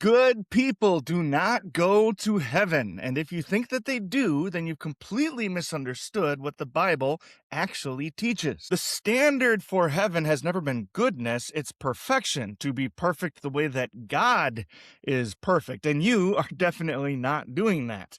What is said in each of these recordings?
Good people do not go to heaven, and if you think that they do, then you've completely misunderstood what the Bible actually teaches. The standard for heaven has never been goodness, it's perfection, to be perfect the way that God is perfect, and you are definitely not doing that.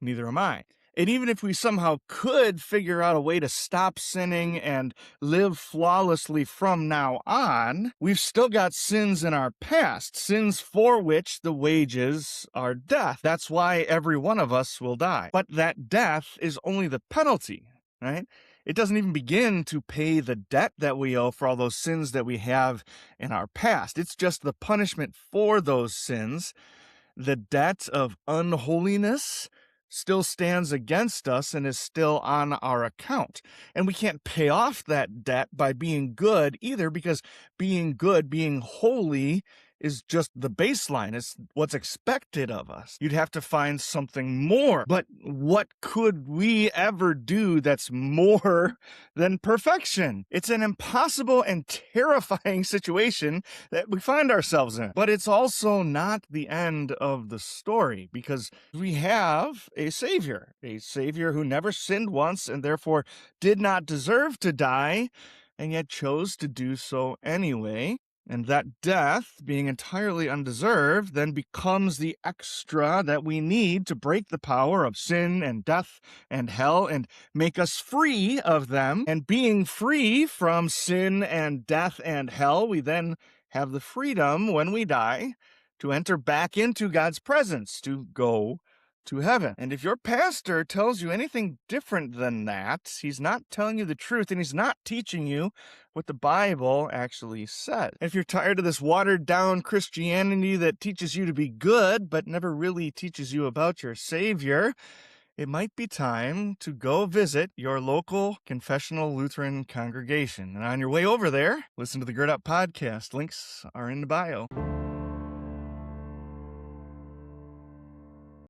Neither am I. And even if we somehow could figure out a way to stop sinning and live flawlessly from now on, we've still got sins in our past, sins for which the wages are death. That's why every one of us will die. But that death is only the penalty, right? It doesn't even begin to pay the debt that we owe for all those sins that we have in our past. It's just the punishment for those sins. The debt of unholiness still stands against us and is still on our account. And we can't pay off that debt by being good either, because being good, being holy, is just the baseline. It's what's expected of us. You'd have to find something more. But what could we ever do that's more than perfection? It's an impossible and terrifying situation that we find ourselves in. But it's also not the end of the story, because we have a Savior who never sinned once and therefore did not deserve to die, and yet chose to do so anyway. And that death, being entirely undeserved, then becomes the extra that we need to break the power of sin and death and hell and make us free of them. And being free from sin and death and hell, we then have the freedom when we die to enter back into God's presence, to go to heaven. And if your pastor tells you anything different than that, he's not telling you the truth, and he's not teaching you what the Bible actually said. If you're tired of this watered-down Christianity that teaches you to be good, but never really teaches you about your Savior, it might be time to go visit your local Confessional Lutheran congregation. And on your way over there, listen to the Gird podcast. Links are in the bio.